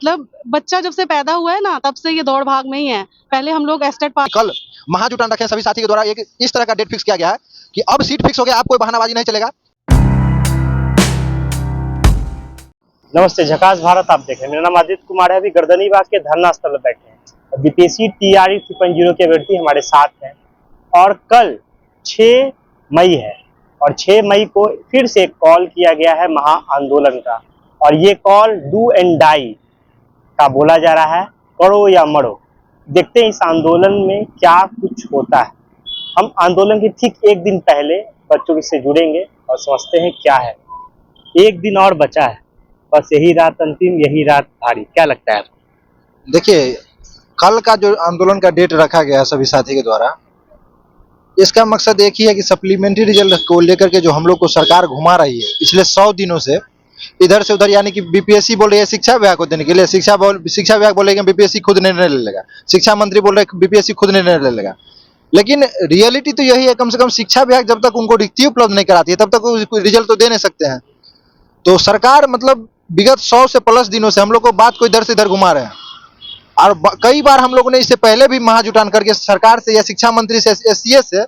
मतलब बच्चा जब से पैदा हुआ है ना, तब से ये दौड़ भाग में ही है। पहले हम लोग एस्टेट पास कल महाजुटान रखे सभी साथी के द्वारा एक इस तरह का डेट फिक्स किया गया है कि अब सीट फिक्स हो गया, अब कोई बहानाबाजी नहीं चलेगा। नमस्ते, झकास भारत आप देख रहे हैं। मेरा नाम आदित्य कुमार है। अभी गर्दनीबाग के धरना स्थल पर बैठे हैं। बीपीएससी टीआरई 3.0 के अभ्यर्थी हमारे साथ हैं और कल 6 मई है और 6 मई को फिर से कॉल किया गया है महा आंदोलन का, और ये कॉल डू एंड डाई का बोला जा रहा है, करो या मरो। देखते हैं इस आंदोलन में क्या कुछ होता है। हम आंदोलन के ठीक एक दिन पहले बच्चों से जुड़ेंगे और समझते हैं क्या है। एक दिन और बचा है, बस यही रात अंतिम, यही रात भारी। क्या लगता है आपको? देखिए, कल का जो आंदोलन का डेट रखा गया है सभी साथी के द्वारा, इसका मकसद एक ही है कि सप्लीमेंट्री रिजल्ट को लेकर के जो हम लोग को सरकार घुमा रही है पिछले 100 दिनों से इधर से उधर, यानी कि बीपीएससी बोल रही है शिक्षा विभाग को देने के लिए, शिक्षा विभाग बोल रही है बीपीएससी खुद निर्णय ले लेगा, शिक्षा मंत्री बोल रहे हैं बीपीएससी खुद निर्णय ले लेगा। लेकिन रियलिटी तो यही है, कम से कम शिक्षा विभाग जब तक उनको रिक्ति उपलब्ध नहीं कराती है तब तक वो रिजल्ट तो दे नहीं सकते हैं। तो सरकार मतलब विगत 100 से प्लस दिनों से हम लोग को बात को इधर से इधर घुमा रहे हैं, और कई बार हम लोगों ने इससे पहले भी महाजुटान करके सरकार से या शिक्षा मंत्री से एससीएस से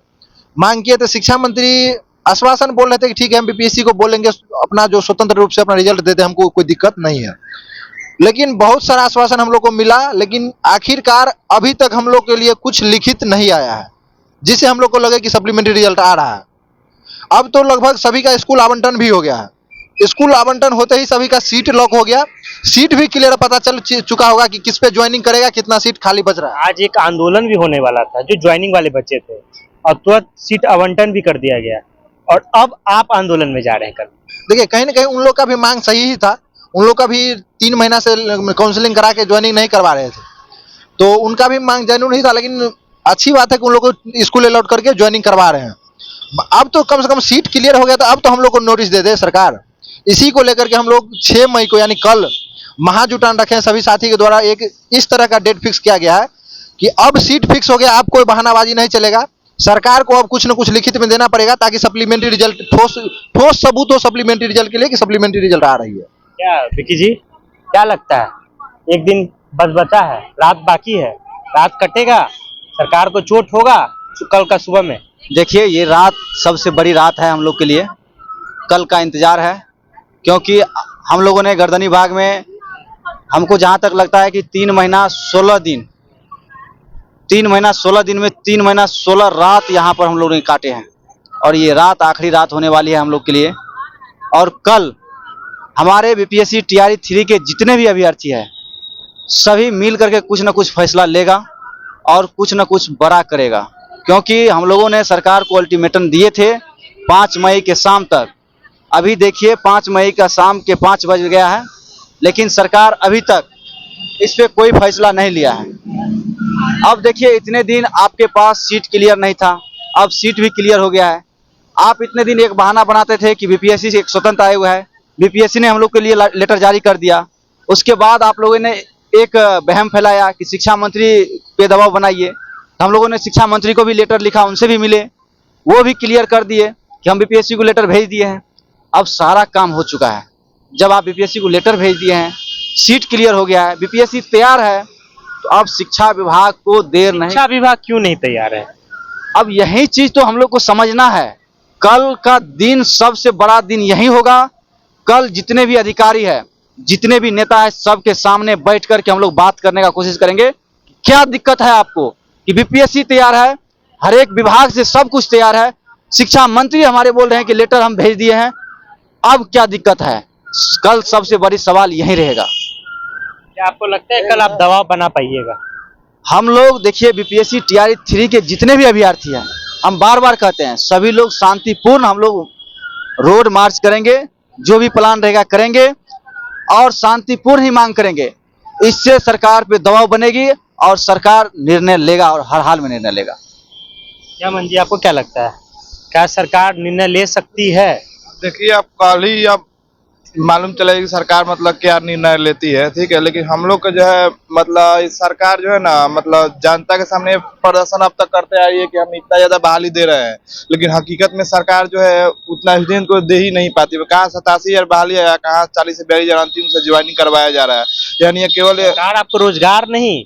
मांग किए, तो शिक्षा मंत्री आश्वासन बोल रहे थे कि ठीक है हम बीपीएससी को बोलेंगे अपना जो स्वतंत्र रूप से अपना रिजल्ट देते, हमको कोई दिक्कत नहीं है। लेकिन बहुत सारा आश्वासन हम लोग को मिला, लेकिन आखिरकार अभी तक हम लोग के लिए कुछ लिखित नहीं आया है जिससे हम लोग को लगे कि सप्लीमेंट्री रिजल्ट आ रहा है। अब तो लगभग सभी का स्कूल आवंटन भी हो गया है। स्कूल आवंटन होते ही सभी का सीट लॉक हो गया, सीट भी क्लियर पता चल चुका होगा कि किस पे ज्वाइनिंग करेगा, कितना सीट खाली बच रहा है। आज एक आंदोलन भी होने वाला था जो ज्वाइनिंग वाले बच्चे थे, और तुरंत सीट आवंटन भी कर दिया गया, और अब आप आंदोलन में जा रहे हैं कल। देखिए, कहीं ना कहीं उन लोग का भी मांग सही ही था। उन लोग का भी 3 महीना से काउंसलिंग करा के ज्वाइनिंग नहीं करवा रहे थे, तो उनका भी मांग जेन्युइन ही था। लेकिन अच्छी बात है कि उन लोग को स्कूल अलॉट करके ज्वाइनिंग करवा रहे हैं। अब तो कम से कम सीट क्लियर हो गया, तो अब तो हम लोग को नोटिस दे दे सरकार। इसी को लेकर के हम लोग 6 मई को यानी कल महाजुटान रखे सभी साथी के द्वारा एक इस तरह का डेट फिक्स किया गया है कि अब सीट फिक्स हो गया, अब कोई बहानाबाजी नहीं चलेगा। सरकार को अब कुछ न कुछ लिखित में देना पड़ेगा ताकि सप्लीमेंट्री रिजल्ट ठोस सबूत हो सप्लीमेंट्री रिजल्ट के लिए कि सप्लीमेंट्री रिजल्ट आ रही है। क्या विकी जी, क्या लगता है? एक दिन बस बचा है, रात बाकी है, रात कटेगा, सरकार को चोट होगा कल का सुबह में? देखिए, ये रात सबसे बड़ी रात है हम लोग के लिए। कल का इंतजार है, क्योंकि हम लोगों ने गर्दनीबाग में, हमको जहाँ तक लगता है कि 3 महीना 16 दिन 3 महीना 16 दिन में 3 महीना 16 रात यहाँ पर हम लोगों ने काटे हैं, और ये रात आखिरी रात होने वाली है हम लोग के लिए। और कल हमारे बीपीएससी टीआरई 3 के जितने भी अभ्यर्थी हैं सभी मिल करके कुछ न कुछ फैसला लेगा और कुछ न कुछ बड़ा करेगा, क्योंकि हम लोगों ने सरकार को अल्टीमेटम दिए थे 5 मई के शाम तक। अभी देखिए 5 मई का शाम के 5 बज गया है, लेकिन सरकार अभी तक इस पे कोई फैसला नहीं लिया है। अब देखिए, इतने दिन आपके पास सीट क्लियर नहीं था, अब सीट भी क्लियर हो गया है। आप इतने दिन एक बहाना बनाते थे कि बीपीएससी से एक स्वतंत्र आयोग है, बीपीएससी ने हम लोग के लिए लेटर जारी कर दिया। उसके बाद आप लोगों ने एक वहम फैलाया कि शिक्षा मंत्री पे दबाव बनाइए, तो हम लोगों ने शिक्षा मंत्री को भी लेटर लिखा, उनसे भी मिले, वो भी क्लियर कर दिए कि हम बीपीएससी को लेटर भेज दिए हैं। अब सारा काम हो चुका है। जब आप बीपीएससी को लेटर भेज दिए हैं, सीट क्लियर हो गया है, बीपीएससी तैयार है, तो अब शिक्षा विभाग को देर नहीं। शिक्षा विभाग क्यों नहीं तैयार है? अब यही चीज तो हम लोग को समझना है। कल का दिन सबसे बड़ा दिन यही होगा। कल जितने भी अधिकारी है, जितने भी नेता है, सबके सामने बैठ करके हम लोग बात करने का कोशिश करेंगे। क्या दिक्कत है आपको? कि बीपीएससी तैयार है, हर एक विभाग से सब कुछ तैयार है, शिक्षा मंत्री हमारे बोल रहे हैं कि लेटर हम भेज दिए हैं, अब क्या दिक्कत है? कल सबसे बड़ी सवाल यही रहेगा। क्या आपको लगता है कल आप दबाव बना पाइएगा? हम लोग देखिए, बीपीएससी टीआरई 3 के जितने भी अभ्यर्थी हैं, हम बार बार कहते हैं सभी लोग शांतिपूर्ण हम लोग रोड मार्च करेंगे, जो भी प्लान रहेगा करेंगे, और शांतिपूर्ण ही मांग करेंगे। इससे सरकार पे दबाव बनेगी और सरकार निर्णय लेगा, और हर हाल में निर्णय लेगा। क्या मंजी, आपको क्या लगता है, क्या सरकार निर्णय ले सकती है? देखिए, अब कल ही अब मालूम चले कि सरकार मतलब क्या निर्णय लेती है, ठीक है। लेकिन हम लोग का जो है मतलब इस सरकार जो है ना मतलब जनता के सामने प्रदर्शन अब तक करते आ रही है कि हम इतना ज्यादा बहाली दे रहे हैं, लेकिन हकीकत में सरकार जो है उतना स्टूडेंट को दे ही नहीं पाती। कहाँ 87,000 बहाली है, कहाँ 40 से 42,000 अंतिम से ज्वाइनिंग करवाया जा रहा है। यानी ये केवल सरकार आपको रोजगार नहीं,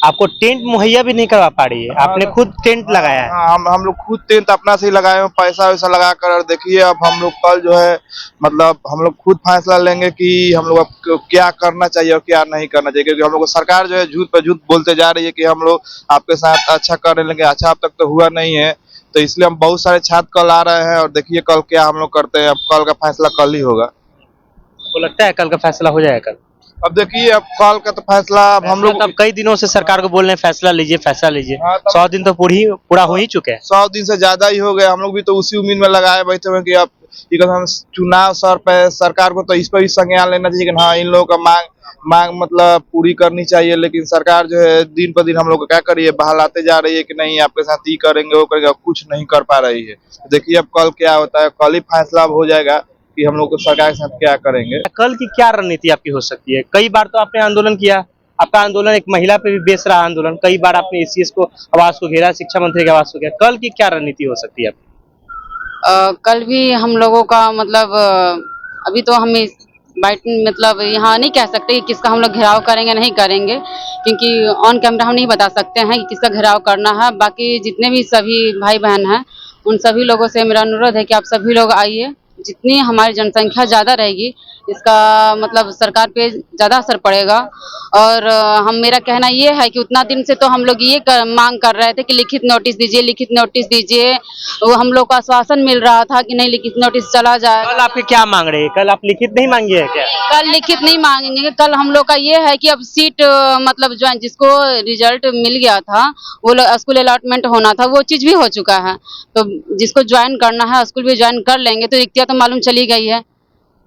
आपको टेंट मुहैया भी नहीं करवा पा रही है। आपने खुद टेंट लगाया है। हाँ, हम लोग खुद टेंट अपना से ही लगाए हैं, पैसा वैसा लगा कर। और देखिए अब हम लोग कल जो है मतलब हम लोग खुद फैसला लेंगे कि हम लोग अब क्या करना चाहिए और क्या नहीं करना चाहिए, क्योंकि हम लोग को सरकार जो है झूठ पे झूठ बोलते जा रही है कि हम लोग आपके साथ अच्छा कर रहे हैं, लेकिन अच्छा अब तक तो हुआ नहीं है। तो इसलिए हम बहुत सारे छात्र कल आ रहे हैं और देखिए कल क्या हम लोग करते हैं। अब कल का फैसला कल ही होगा। आपको लगता है कल का फैसला हो जाएगा? कल अब देखिए अब कल का तो फैसला अब हम लोग अब कई दिनों से सरकार को बोल रहे हैं फैसला लीजिए, फैसला लीजिए। हाँ, तब 100 दिन तो पूरा हो ही चुके हैं। 100 दिन से ज्यादा ही हो गए। हम लोग भी तो उसी उम्मीद में लगाए बैठे हुए हैं कि अब हम चुनाव सर पे सरकार को तो इस पर भी संज्ञान लेना चाहिए कि हाँ इन लोगों का मांग मतलब पूरी करनी चाहिए। लेकिन सरकार जो है दिन पर दिन हम लोग को क्या करिए बहलाते जा रही है कि नहीं आपके साथ ये करेंगे वो करेंगे, कुछ नहीं कर पा रही है। देखिए अब कल क्या होता है, कल ही फैसला अब हो जाएगा कि हम लोग को सरकार के साथ क्या करेंगे। कल की क्या रणनीति आपकी हो सकती है? कई बार तो आपने आंदोलन किया, आपका आंदोलन एक महिला पे भी बेस रहा आंदोलन। कई बार आपने एसीएस को आवाज को घेरा, शिक्षा मंत्री के आवाज को घेरा। कल की क्या रणनीति हो सकती है आपकी? कल भी हम लोगों का मतलब अभी तो हम इस बाइट मतलब यहाँ नहीं कह सकते कि किसका हम लोग घेराव करेंगे नहीं करेंगे, क्योंकि ऑन कैमरा हम नहीं बता सकते हैं कि किसका घेराव करना है। बाकी जितने भी सभी भाई बहन हैं उन सभी लोगों से मेरा अनुरोध है कि आप सभी लोग आइए। जितनी हमारी जनसंख्या ज़्यादा रहेगी इसका मतलब सरकार पे ज़्यादा असर पड़ेगा। और हम मेरा कहना ये है कि उतना दिन से तो हम लोग ये मांग कर रहे थे कि लिखित नोटिस दीजिए, लिखित नोटिस दीजिए। वो हम लोग को आश्वासन मिल रहा था कि नहीं लिखित नोटिस चला जाए। कल आपके क्या मांग रहे हैं? कल आप लिखित नहीं मांगिए क्या? कल लिखित नहीं मांगेंगे। कल हम लोग का ये है कि अब सीट मतलब जो जिसको रिजल्ट मिल गया था वो स्कूल अलॉटमेंट होना था वो चीज़ भी हो चुका है, तो जिसको ज्वाइन करना है स्कूल भी ज्वाइन कर लेंगे। तो रिक्तियाँ तो मालूम चली गई है,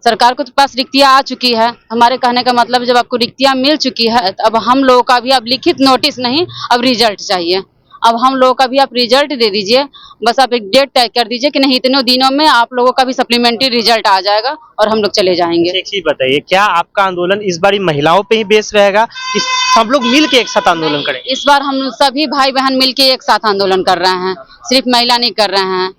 सरकार को तो पास रिक्तियाँ आ चुकी है। हमारे कहने का मतलब जब आपको रिक्तियाँ मिल चुकी है तो अब हम लोगों का भी अब लिखित नोटिस नहीं, अब रिजल्ट चाहिए। अब हम लोगों का भी आप रिजल्ट दे दीजिए, बस आप एक डेट तय कर दीजिए कि नहीं इतने दिनों में आप लोगों का भी सप्लीमेंट्री रिजल्ट आ जाएगा और हम लोग चले जाएंगे। एक चीज बताइए, क्या आपका आंदोलन इस बार महिलाओं पे ही बेस रहेगा कि सब लोग मिल के एक साथ आंदोलन करेंगे? इस बार हम सभी भाई बहन मिलके एक साथ आंदोलन कर रहे हैं, सिर्फ महिला नहीं कर रहे हैं,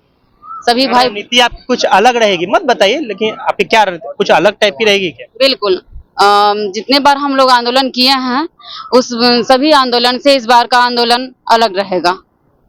सभी भाई। नीति आपकी कुछ अलग रहेगी, मत बताइए, लेकिन आपकी क्या कुछ अलग टाइप की रहेगी क्या? बिल्कुल जितने बार हम लोग आंदोलन किए हैं उस सभी आंदोलन से इस बार का आंदोलन अलग रहेगा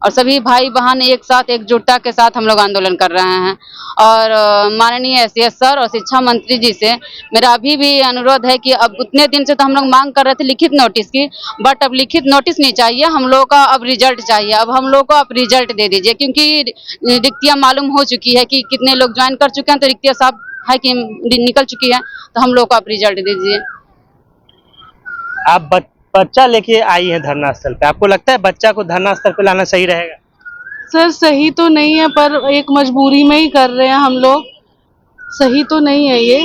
और सभी भाई बहन एक साथ एकजुटता के साथ हम लोग आंदोलन कर रहे हैं। और माननीय एसीएस सर और शिक्षा मंत्री जी से मेरा अभी भी अनुरोध है कि अब उतने दिन से तो हम लोग मांग कर रहे थे लिखित नोटिस की, बट अब लिखित नोटिस नहीं चाहिए हम लोग का, अब रिजल्ट चाहिए। अब हम लोग को आप रिजल्ट दे दीजिए, क्योंकि रिक्तियाँ मालूम हो चुकी है कि कितने लोग ज्वाइन कर चुके हैं, तो रिक्तियाँ साफ है कि निकल चुकी है, तो हम लोग को आप रिजल्ट दे दीजिए। आप बच्चा लेके आई है धरना स्थल पे, आपको लगता है बच्चा को धरना स्थल पे लाना सही रहेगा? सर सही तो नहीं है पर एक मजबूरी में ही कर रहे हैं हम लोग, सही तो नहीं है ये।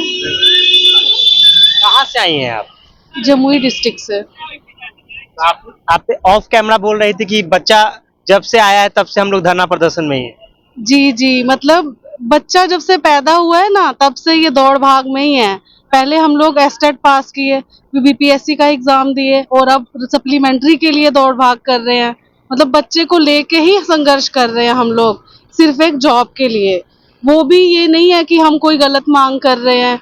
कहाँ से आई हैं आप? जमुई डिस्ट्रिक्ट से। आप ऑफ कैमरा बोल रही थी कि बच्चा जब से आया है तब से हम लोग धरना प्रदर्शन में ही है। जी मतलब बच्चा जब से पैदा हुआ है ना तब से ये दौड़ भाग में ही है। पहले हम लोग एस्टेट पास किए, बीपीएससी का एग्जाम दिए और अब सप्लीमेंट्री के लिए दौड़ भाग कर रहे हैं। मतलब बच्चे को लेके ही संघर्ष कर रहे हैं हम लोग, सिर्फ एक जॉब के लिए। वो भी ये नहीं है कि हम कोई गलत मांग कर रहे हैं,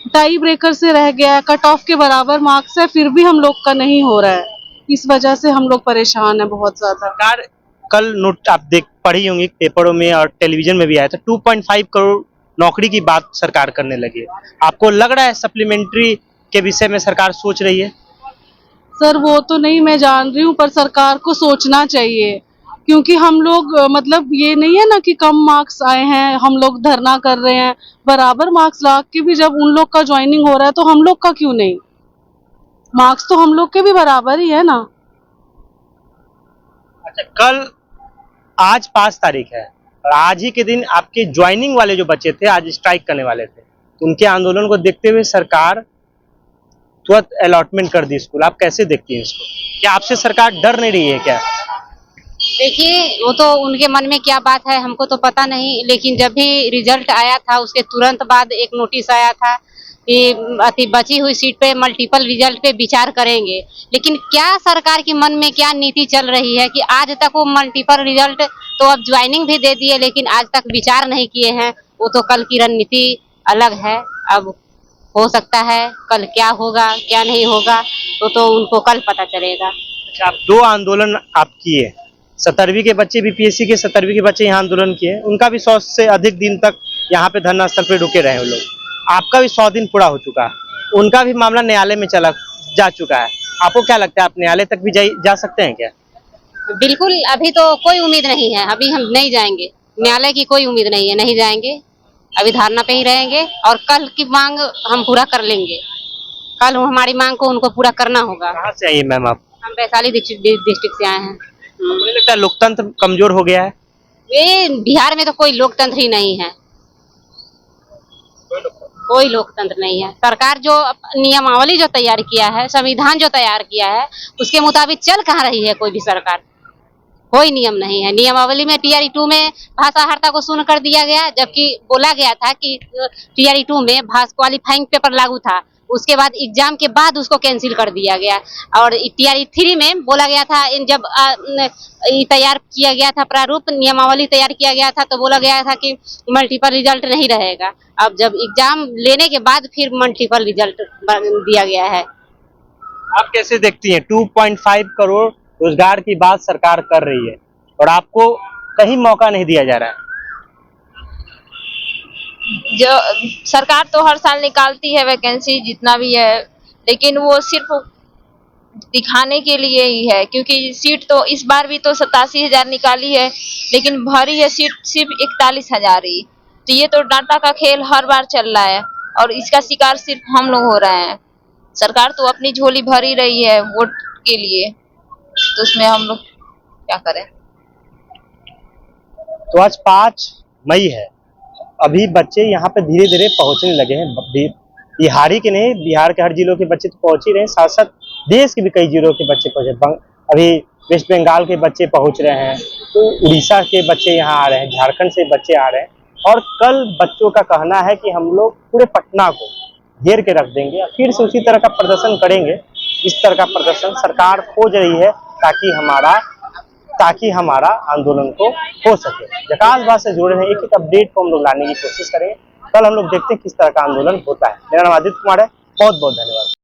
टाई ब्रेकर से रह गया, कट ऑफ के बराबर मार्क्स है फिर भी हम लोग का नहीं हो रहा है। इस वजह से हम लोग परेशान है बहुत ज्यादा। सरकार कल नोट आप पढ़ी होंगी पेपरों में और टेलीविजन में भी आया था, 2.5 करोड़ नौकरी की बात सरकार करने लगी है। आपको लग रहा है सप्लीमेंट्री के विषय में सरकार सोच रही है? सर वो तो नहीं मैं जान रही हूँ, पर सरकार को सोचना चाहिए, क्योंकि हम लोग मतलब ये नहीं है ना कि कम मार्क्स आए हैं हम लोग धरना कर रहे हैं, बराबर मार्क्स ला के भी जब उन लोग का ज्वाइनिंग हो रहा है तो हम लोग का क्यों नहीं? मार्क्स तो हम लोग के भी बराबर ही है ना। अच्छा, कल आज 5 तारीख है और आज ही के दिन आपके ज्वाइनिंग वाले जो बच्चे थे आज स्ट्राइक करने वाले थे, उनके आंदोलन को देखते हुए सरकार तुरंत अलॉटमेंट कर दी स्कूल। आप कैसे देखती हैं इसको? क्या आपसे सरकार डर नहीं रही है क्या? देखिए वो तो उनके मन में क्या बात है हमको तो पता नहीं, लेकिन जब भी रिजल्ट आया था उसके तुरंत बाद एक नोटिस आया था कि अति बची हुई सीट पे मल्टीपल रिजल्ट पे विचार करेंगे, लेकिन क्या सरकार के मन में क्या नीति चल रही है कि आज तक वो मल्टीपल रिजल्ट तो अब ज्वाइनिंग भी दे दिए, लेकिन आज तक विचार नहीं किए हैं। वो तो कल की रणनीति अलग है। अब हो सकता है कल क्या होगा क्या नहीं होगा तो उनको कल पता चलेगा। अच्छा, आप 2 आंदोलन आप किए, 17वीं के बच्चे बीपीएससी के 17वीं के बच्चे यहाँ आंदोलन किए, उनका भी 100 से अधिक दिन तक यहाँ पे धरना स्थल पे रुके रहे वो लोग। आपका भी 100 दिन पूरा हो चुका है, उनका भी मामला न्यायालय में जा चुका है। आपको क्या लगता है, आप न्यायालय तक भी जा सकते हैं क्या? बिल्कुल, अभी तो कोई उम्मीद नहीं है, अभी हम नहीं जाएंगे, न्यायालय की कोई उम्मीद नहीं है, नहीं जाएंगे, अभी धारणा पे ही रहेंगे और कल की मांग हम पूरा कर लेंगे। कल हमारी मांग को उनको पूरा करना होगा। कहाँ से आइए मैम आप? हम वैशाली डिस्ट्रिक्ट से आए हैं। मुझे लगता है लोकतंत्र कमजोर हो गया है। ये बिहार में तो कोई लोकतंत्र ही नहीं है, कोई लोकतंत्र नहीं है। सरकार जो नियमावली जो तैयार किया है, संविधान जो तैयार किया है, उसके मुताबिक चल कहाँ रही है कोई भी सरकार? कोई नियम नहीं है। नियमावली में टीआरई 2 में भाषाहरता को शून्य कर दिया गया, जबकि बोला गया था कि टीआरई 2 में क्वालिफाइंग पेपर लागू था, उसके बाद एग्जाम के बाद उसको कैंसिल कर दिया गया। और टीआरई 3 में बोला गया था, जब तैयार किया गया था प्रारूप, नियमावली तैयार किया गया था, तो बोला गया था कि मल्टीपल रिजल्ट नहीं रहेगा। अब जब एग्जाम लेने के बाद फिर मल्टीपल रिजल्ट दिया गया है। आप कैसे देखती हैं 2.5 करोड़ रोजगार की बात सरकार कर रही है और आपको कहीं मौका नहीं दिया जा रहा है? जो सरकार तो हर साल निकालती है वैकेंसी जितना भी है, लेकिन वो सिर्फ दिखाने के लिए ही है, क्योंकि सीट तो इस बार भी तो 87,000 निकाली है, लेकिन भरी है सीट सिर्फ 41,000 ही। तो ये तो डाटा का खेल हर बार चल रहा है और इसका शिकार सिर्फ हम लोग हो रहे हैं। सरकार तो अपनी झोली भर ही रही है वोट के लिए, तो उसमें हम लोग क्या करें। तो आज 5 मई है, अभी बच्चे यहाँ पे धीरे धीरे पहुंचने लगे हैं। बिहारी के नहीं, बिहार के हर जिलों के बच्चे तो पहुंच ही रहे हैं, साथ साथ देश के भी कई जिलों के बच्चे पहुंचे। अभी वेस्ट बंगाल के बच्चे पहुंच रहे हैं, तो उड़ीसा के बच्चे यहाँ आ रहे हैं, झारखंड से बच्चे आ रहे हैं। और कल बच्चों का कहना है कि हम लोग पूरे पटना को घेर के रख देंगे, फिर से उसी तरह का प्रदर्शन करेंगे। इस तरह का प्रदर्शन सरकार खोज रही है ताकि हमारा आंदोलन को हो सके। जकास बात से जुड़े हैं, एक एक अपडेट को हम लोग लाने की कोशिश करेंगे। कल हम लोग देखते हैं किस तरह का आंदोलन होता है। मेरा नाम आदित्य कुमार है, बहुत बहुत धन्यवाद।